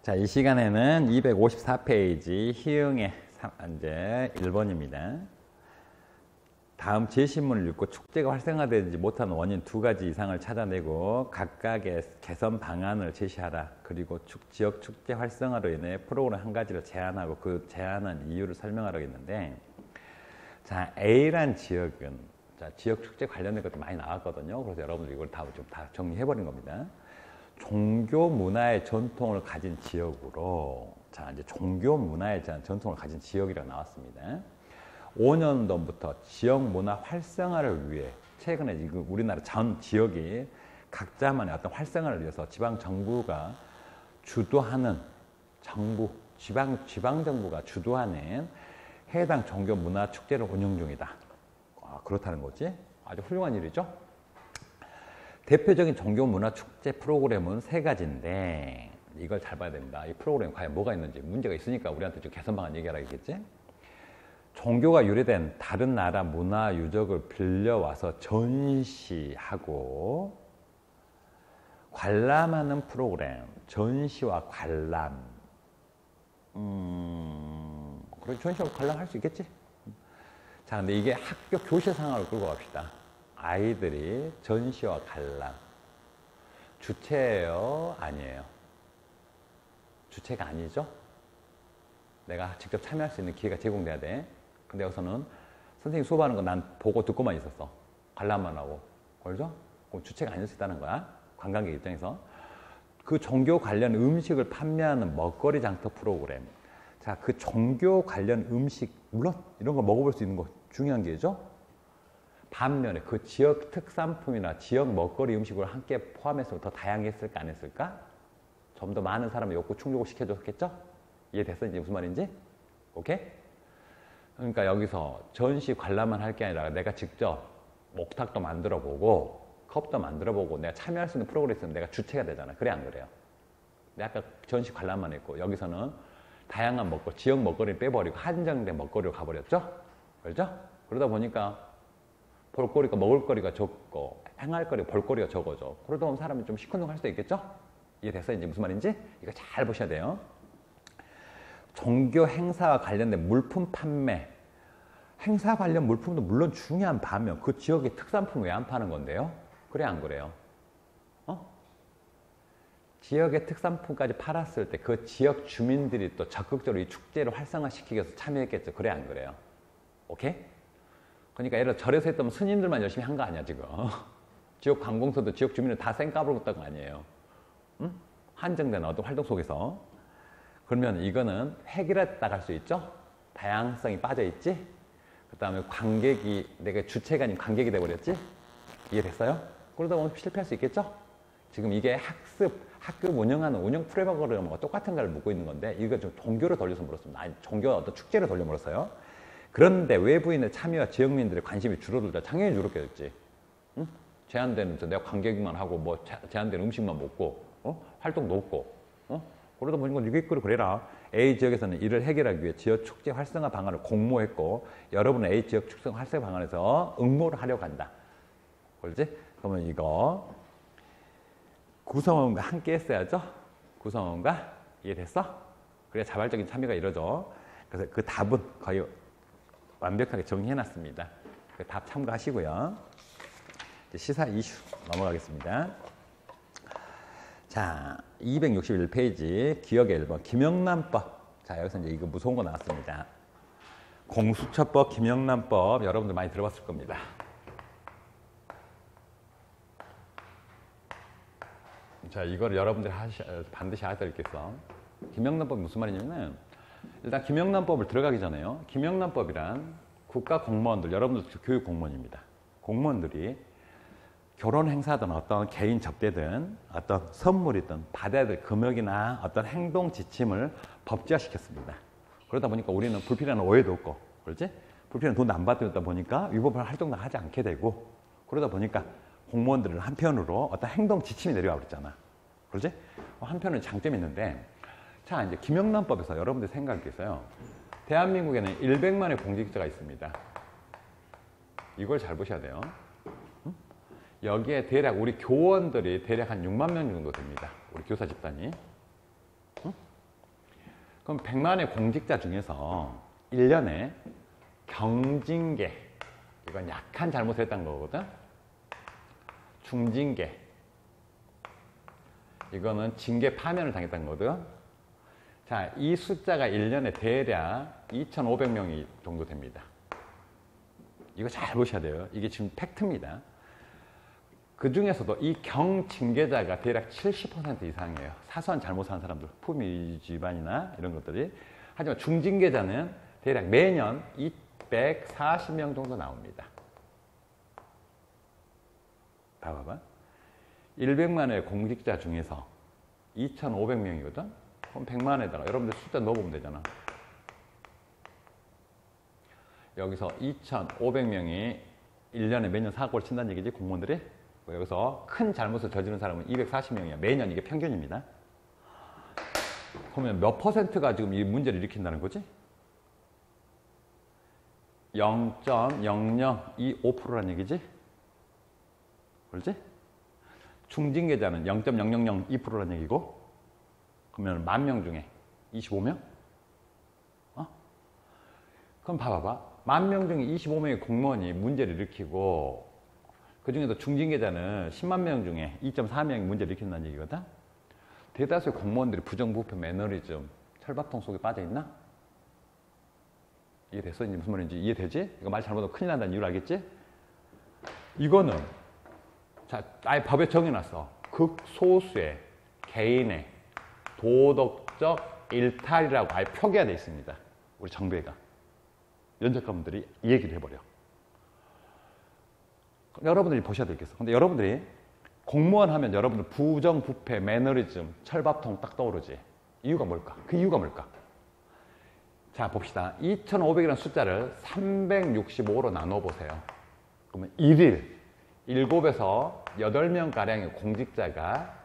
자, 이 시간에는 254페이지 희응의 이제 1번입니다. 다음 제시문을 읽고 축제가 활성화되지 못하는 원인 2가지 이상을 찾아내고 각각의 개선 방안을 제시하라. 그리고 지역 축제 활성화로 인해 프로그램 1가지를 제안하고 그 제안한 이유를 설명하라고 했는데, 자, A란 지역은 자, 지역 축제 관련된 것도 많이 나왔거든요. 그래서 여러분들 이걸 다 정리해버린 겁니다. 종교 문화의 전통을 가진 지역으로, 자, 이제 종교 문화의 전통을 가진 지역이라고 나왔습니다. 5년 전부터 지역 문화 활성화를 위해 최근에 우리나라 전 지역이 각자만의 어떤 활성화를 위해서 지방 정부가 주도하는 지방 정부가 주도하는 해당 종교 문화 축제를 운영 중이다. 그렇다는 거지. 아주 훌륭한 일이죠. 대표적인 종교 문화 축제 프로그램은 3가지인데 이걸 잘 봐야 됩니다. 이 프로그램에 과연 뭐가 있는지, 문제가 있으니까 우리한테 좀 개선 방안 얘기하라 했겠지. 종교가 유래된 다른 나라 문화 유적을 빌려와서 전시하고 관람하는 프로그램. 전시와 관람. 그래, 전시와 관람할 수 있겠지. 자, 근데 이게 학교 교실 상황을 끌고 갑시다. 아이들이 전시와 관람. 주체예요? 아니에요? 주체가 아니죠? 내가 직접 참여할 수 있는 기회가 제공돼야 돼. 근데 여기서는 선생님 수업하는 거 난 보고 듣고만 있었어. 관람만 하고. 그렇죠? 그럼 주체가 아닐 수 있다는 거야. 관광객 입장에서. 그 종교 관련 음식을 판매하는 먹거리 장터 프로그램. 자, 그 종교 관련 음식, 물론 이런 거 먹어볼 수 있는 거 중요한 게죠. 반면에 그 지역 특산품이나 지역 먹거리 음식을 함께 포함해서 더 다양했을까 안 했을까? 좀 더 많은 사람의 욕구 충족을 시켜줬겠죠? 이해됐어? 이제 무슨 말인지? 오케이? 그러니까 여기서 전시 관람만 할 게 아니라 내가 직접 목탁도 만들어 보고 컵도 만들어 보고 내가 참여할 수 있는 프로그램이 있으면 내가 주체가 되잖아. 그래 안 그래요? 내가 아까 전시 관람만 했고 여기서는 다양한 먹거리, 지역 먹거리를 빼버리고 한정된 먹거리로 가버렸죠? 그렇죠? 그러다 보니까 볼거리가 먹을거리가 적고 행할거리가 볼거리가 적어져. 그러다 보면 사람이 좀 시큰둥할 수도 있겠죠? 이해됐어요? 이제 무슨 말인지? 이거 잘 보셔야 돼요. 종교 행사와 관련된 물품 판매. 행사 관련 물품도 물론 중요한 반면 그 지역의 특산품을 왜 안 파는 건데요? 그래 안 그래요? 지역의 특산품까지 팔았을 때 그 지역 주민들이 또 적극적으로 이 축제를 활성화시키기 위해서 참여했겠죠. 그래 안 그래요? 오케이? 그러니까 예를 들어 절에서 했다면 스님들만 열심히 한 거 아니야 지금. 지역 관공서도 지역 주민을 다 쌩까불고 있다는 거 아니에요. 응? 한정된 어떤 활동 속에서. 그러면 이거는 획일화됐다 할 수 있죠. 다양성이 빠져있지. 그 다음에 관객이 내가 주체가 아닌 관객이 돼버렸지. 이해됐어요? 그러다 보면 실패할 수 있겠죠. 지금 이게 학급 운영하는 운영 프로그램과 똑같은 걸 묻고 있는 건데 이거 좀 종교로 돌려서 물었습니다. 아니 종교 어떤 축제로 돌려 물었어요. 그런데 외부인의 참여와 지역민들의 관심이 줄어들자 당연히 줄었겠지. 응? 제한된 내가 관객만 하고 뭐 제한된 음식만 먹고 활동도 없고 그러다 보니까 니들끼리 그래라. A 지역에서는 이를 해결하기 위해 지역 축제 활성화 방안을 공모했고 여러분은 A 지역 축제 활성화 방안에서 응모를 하려고 한다. 그렇지? 그러면 이거 구성원과 함께 했어야죠. 구성원과 이해됐어? 그래야 자발적인 참여가 이루어져. 그래서 그 답은 거의 완벽하게 정리해놨습니다. 그 답 참고하시고요. 이제 시사 이슈 넘어가겠습니다. 자, 261페이지 기억의 1번 김영란법. 자, 여기서 이제 이거 무서운 거 나왔습니다. 공수처법, 김영란법 여러분들 많이 들어봤을 겁니다. 자, 이걸 여러분들 반드시 알아야 될 게 있어. 김영란법이 무슨 말이냐면 일단 김영란법을 들어가기 전에요. 김영란법이란 국가 공무원들, 여러분들 교육 공무원입니다. 공무원들이 결혼 행사든 어떤 개인 접대든 어떤 선물이든 받아야 될 금액이나 어떤 행동 지침을 법제화시켰습니다. 그러다 보니까 우리는 불필요한 오해도 없고, 그렇지? 불필요한 돈도 안 받다 보니까 위법한 활동도 하지 않게 되고, 그러다 보니까 공무원들은 한편으로 어떤 행동 지침이 내려와 버렸잖아. 그렇지? 한편으로 장점이 있는데, 자, 이제 김영란법에서 여러분들 생각할 게 있어요. 대한민국에는 100만의 공직자가 있습니다. 이걸 잘 보셔야 돼요. 여기에 대략 우리 교원들이 대략 한 6만 명 정도 됩니다. 우리 교사 집단이. 그럼 100만의 공직자 중에서 1년에 경징계, 이건 약한 잘못을 했다는 거거든. 중징계, 이거는 징계 파면을 당했다는 거거든. 자, 이 숫자가 1년에 대략 2,500명이 정도 됩니다. 이거 잘 보셔야 돼요. 이게 지금 팩트입니다. 그 중에서도 이 경징계자가 대략 70% 이상이에요. 사소한 잘못한 사람들, 품위 위반이나 이런 것들이. 하지만 중징계자는 대략 매년 240명 정도 나옵니다. 봐봐봐. 100만의 공직자 중에서 2,500명이거든? 그럼 100만에다가 여러분들 숫자 넣어보면 되잖아. 여기서 2,500명이 1년에 매년 사고를 친다는 얘기지, 공무원들이. 여기서 큰 잘못을 저지른 사람은 240명이야. 매년 이게 평균입니다. 그러면 몇 퍼센트가 지금 이 문제를 일으킨다는 거지? 0.0025%라는 얘기지? 그렇지? 중징계자는 0.0002%라는 얘기고, 그러면 10,000명 중에 25명? 그럼 봐봐봐. 10,000명 중에 25명의 공무원이 문제를 일으키고, 그 중에도 중징계자는 10만 명 중에 2.4명이 문제를 일으킨다는 얘기거든? 대다수의 공무원들이 부정부패, 매너리즘, 철밥통 속에 빠져있나? 이해됐어? 이제 무슨 말인지 이해되지? 이거 말 잘못하면 큰일 난다는 이유를 알겠지? 이거는, 자, 아예 법에 정해놨어. 극소수의 개인의 도덕적 일탈이라고 아예 표기가 있습니다. 우리 정부가. 연적가분들이 이 얘기를 해버려. 여러분들이 보셔야 되겠어. 근데 여러분들이 공무원 하면 여러분들 부정부패, 매너리즘, 철밥통 딱 떠오르지. 이유가 뭘까? 그 이유가 뭘까? 자, 봅시다. 2,500이라는 숫자를 365로 나눠보세요. 그러면 1일, 7에서 8명가량의 공직자가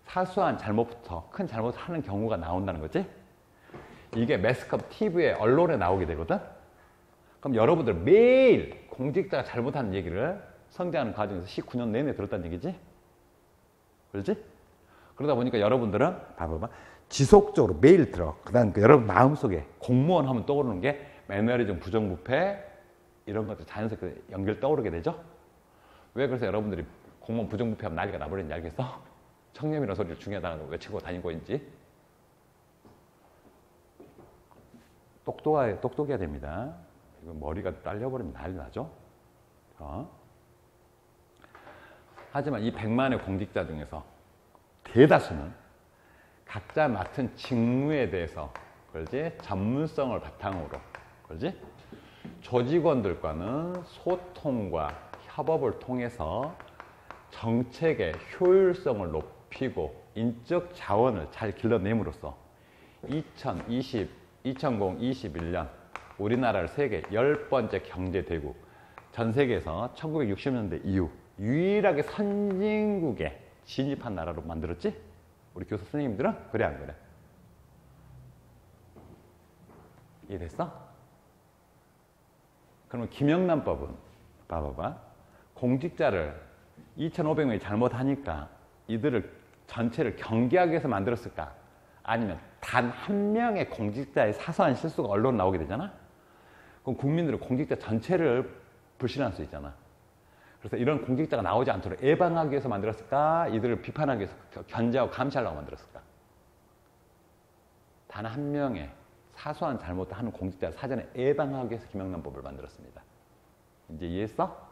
사소한 잘못부터 큰 잘못을 하는 경우가 나온다는 거지? 이게 매스컴, TV에, 언론에 나오게 되거든? 그럼 여러분들 매일 공직자가 잘못하는 얘기를 성장하는 과정에서 19년 내내 들었다는 얘기지? 그렇지? 그러다 보니까 여러분들은 봐봐봐. 지속적으로 매일 들어. 그 다음 여러분 마음속에 공무원 하면 떠오르는 게 매너리즘, 부정부패 이런 것들 자연스럽게 연결 떠오르게 되죠? 왜 그래서 여러분들이 공무원 부정부패하면 난리가 나버리는지 알겠어? 청렴이라는 소리를 중요하다고 외치고 다니고 있지? 똑똑해야 됩니다. 이거 머리가 딸려버리면 난리 나죠? 하지만 이 100만의 공직자 중에서 대다수는 각자 맡은 직무에 대해서, 그렇지? 전문성을 바탕으로, 그렇지? 조직원들과는 소통과 협업을 통해서 정책의 효율성을 높이고 인적 자원을 잘 길러냄으로써 2021년 우리나라를 세계 10번째 경제대국, 전 세계에서 1960년대 이후 유일하게 선진국에 진입한 나라로 만들었지? 우리 교수 선생님들은? 그래 안 그래? 이해됐어? 그러면 김영란법은 봐봐봐. 공직자를 2,500명이 잘못하니까 이들을 전체를 경계하기 위해서 만들었을까? 아니면 단 한 명의 공직자의 사소한 실수가 언론에 나오게 되잖아? 그럼 국민들은 공직자 전체를 불신할 수 있잖아. 그래서 이런 공직자가 나오지 않도록 예방하기 위해서 만들었을까? 이들을 비판하기 위해서 견제하고 감시하려고 만들었을까? 단 한 명의 사소한 잘못을 하는 공직자를 사전에 예방하기 위해서 김영란법을 만들었습니다. 이제 이해했어?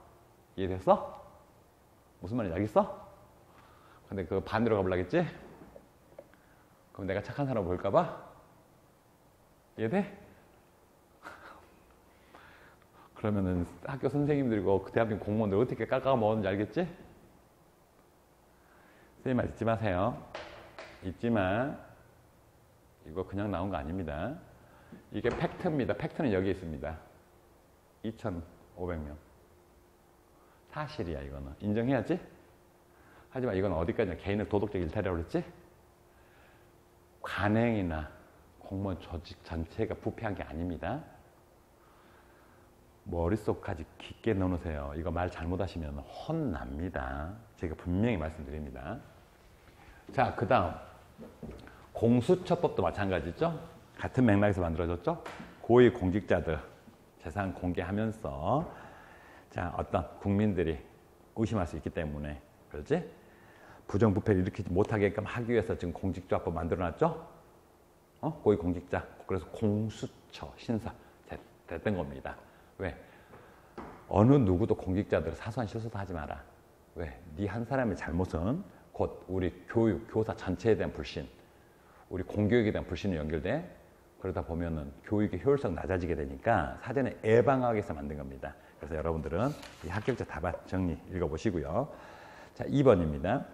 이해됐어? 무슨 말인지 알겠어? 근데 그 반대로 가보려겠지? 그럼 내가 착한 사람 보일까봐? 이해돼? 그러면은 학교 선생님들이고 그 대한민국 공무원들 어떻게 깎아 먹었는지 알겠지? 선생님 말 잊지 마세요. 잊지만 이거 그냥 나온 거 아닙니다. 이게 팩트입니다. 팩트는 여기 있습니다. 2,500명. 사실이야 이거는. 인정해야지? 하지만 이건 어디까지나 개인의 도덕적 일탈이라고 그랬지? 관행이나 공무원 조직 전체가 부패한 게 아닙니다. 머릿속까지 깊게 넣어놓으세요. 이거 말 잘못하시면 혼납니다. 제가 분명히 말씀드립니다. 자, 그 다음 공수처법도 마찬가지죠. 같은 맥락에서 만들어졌죠. 고위 공직자들 재산 공개하면서 자 어떤 국민들이 의심할 수 있기 때문에 그렇지? 부정부패를 일으키지 못하게끔 하기 위해서 지금 공직조합법 만들어놨죠. 고위 공직자. 그래서 공수처 신사 됐던 겁니다. 왜? 어느 누구도 공직자들 사소한 실수도 하지 마라. 왜? 네 한 사람의 잘못은 곧 우리 교육, 교사 전체에 대한 불신, 우리 공교육에 대한 불신이 연결돼. 그러다 보면은 교육의 효율성 낮아지게 되니까 사전에 예방하기 위해서 만든 겁니다. 그래서 여러분들은 이 합격자 답안 정리 읽어보시고요. 자, 2번입니다.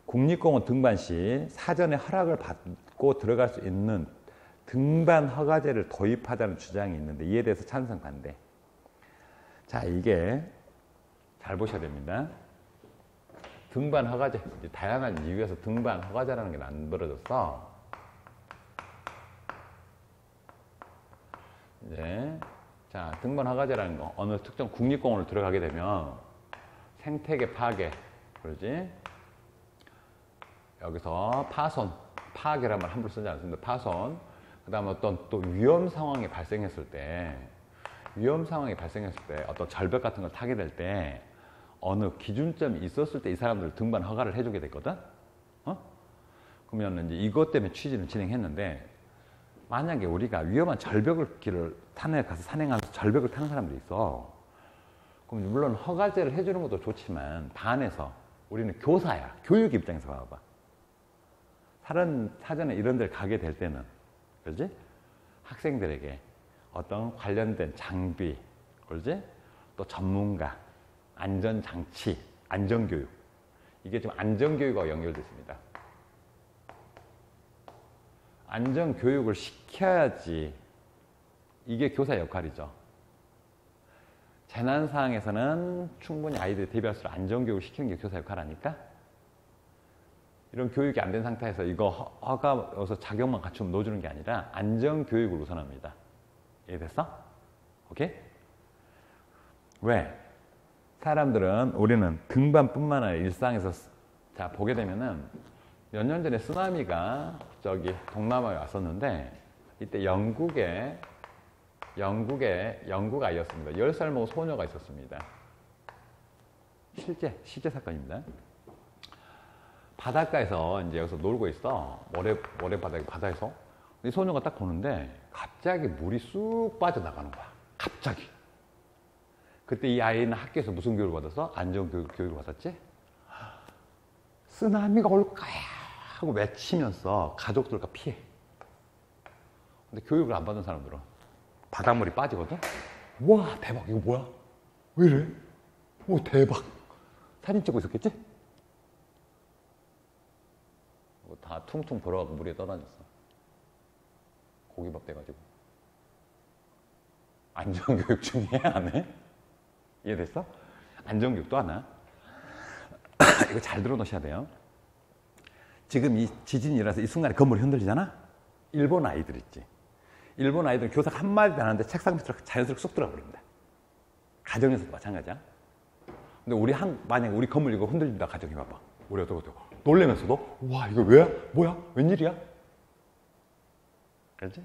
국립공원 등반 시 사전에 허락을 받고 들어갈 수 있는 등반 허가제를 도입하자는 주장이 있는데 이에 대해서 찬성 반대. 자, 이게 잘 보셔야 됩니다. 등반 허가제, 다양한 이유에서 등반 허가제라는 게 만들어졌어. 이제 자, 등반 허가제라는 거 어느 특정 국립공원을 들어가게 되면 생태계 파괴, 그러지? 여기서 파손, 파괴란 말 함부로 쓰지 않습니다. 파손. 그 다음에 어떤 또 위험 상황이 발생했을 때, 어떤 절벽 같은 걸 타게 될 때 어느 기준점이 있었을 때 이 사람들 등반 허가를 해주게 됐거든? 그러면 이제 이것 때문에 취지를 진행했는데 만약에 우리가 위험한 절벽을 산에 가서 산행하면서 절벽을 타는 사람들이 있어. 그럼 물론 허가제를 해주는 것도 좋지만 반해서 우리는 교사야. 교육 입장에서 봐봐. 사전에 이런 데를 가게 될 때는 그렇지? 학생들에게 어떤 관련된 장비, 그렇지? 또 전문가, 안전장치, 안전교육. 이게 지금 안전교육과 연결되어 있습니다. 안전교육을 시켜야지 이게 교사 역할이죠. 재난 상황에서는 충분히 아이들이 대비할 수 있도록 안전교육을 시키는 게 교사 역할 아닐까? 이런 교육이 안 된 상태에서 이거 허가여서 자격만 갖추면 넣어주는 게 아니라 안전교육을 우선합니다. 이해됐어? 오케이? 왜? 사람들은 우리는 등반뿐만 아니라 일상에서 자 보게 되면은 몇 년 전에 쓰나미가 저기 동남아에 왔었는데 이때 영국 아이였습니다. 10살 먹은 소녀가 있었습니다. 실제 사건입니다. 바닷가에서 이제 여기서 놀고 있어. 바다에서. 이 소녀가 딱 보는데 갑자기 물이 쑥 빠져나가는 거야. 갑자기. 그때 이 아이는 학교에서 무슨 교육을 받았어? 안전교육을 받았지? 쓰나미가 올 거야 하고 외치면서 가족들과 피해. 근데 교육을 안 받은 사람들은 바닷물이 빠지거든? 와 대박 이거 뭐야? 왜 이래? 오 대박. 사진 찍고 있었겠지? 다 퉁퉁 불어가고 물에 떠다녔어. 고기밥 돼가지고. 안전교육 중에 안 해? 이해됐어? 안전교육도 하나. 이거 잘 들어놓으셔야 돼요. 지금 이 지진이 일어나서 이 순간에 건물이 흔들리잖아? 일본 아이들 있지. 일본 아이들은 교사가 한마디도 안 하는데 책상 밑으로 자연스럽게 쏙 들어가 버립니다. 가정에서도 마찬가지야. 근데 만약에 우리 건물 이거 흔들린다 가정해봐봐. 우리 어떡해. 놀래면서도 와 이거 왜? 뭐야? 웬일이야? 그렇지?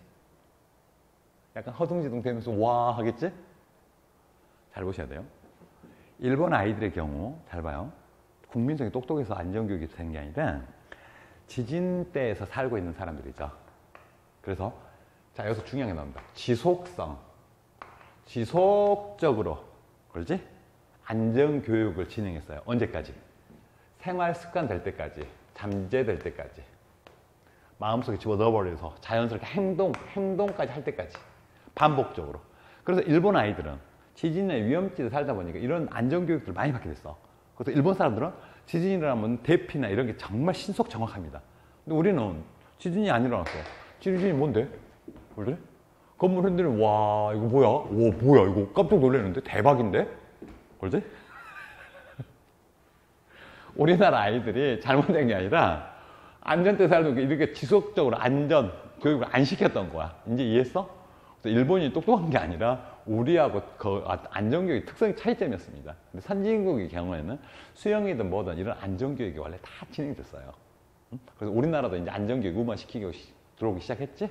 약간 허둥지둥 되면서 와 하겠지? 잘 보셔야 돼요. 일본 아이들의 경우 잘 봐요. 국민성이 똑똑해서 안전교육이 되는 게 아니라 지진 때에서 살고 있는 사람들이죠. 그래서 자 여기서 중요한 게 나옵니다. 지속적으로 그렇지? 안전교육을 진행했어요. 언제까지? 생활습관 될 때까지, 잠재될 때까지, 마음속에 집어넣어버려서 자연스럽게 행동까지 할 때까지 반복적으로. 그래서 일본 아이들은 지진의 위험지대 살다 보니까 이런 안전교육들을 많이 받게 됐어. 그래서 일본 사람들은 지진이 일어나면 대피나 이런 게 정말 신속 정확합니다. 근데 우리는 지진이 안 일어났어. 지진이 뭔데? 그래? 건물 흔들면 와 이거 뭐야? 와 뭐야 이거 깜짝 놀랐는데 대박인데? 그러지? 우리나라 아이들이 잘못된 게 아니라 안전대 살도 이렇게 지속적으로 안전 교육을 안 시켰던 거야. 이제 이해했어? 그래서 일본이 똑똑한 게 아니라 우리하고 그 안전교육의 특성이 차이점이었습니다. 근데 선진국의 경우에는 수영이든 뭐든 이런 안전교육이 원래 다 진행됐어요. 그래서 우리나라도 이제 안전교육 우만 시키고 들어오기 시작했지?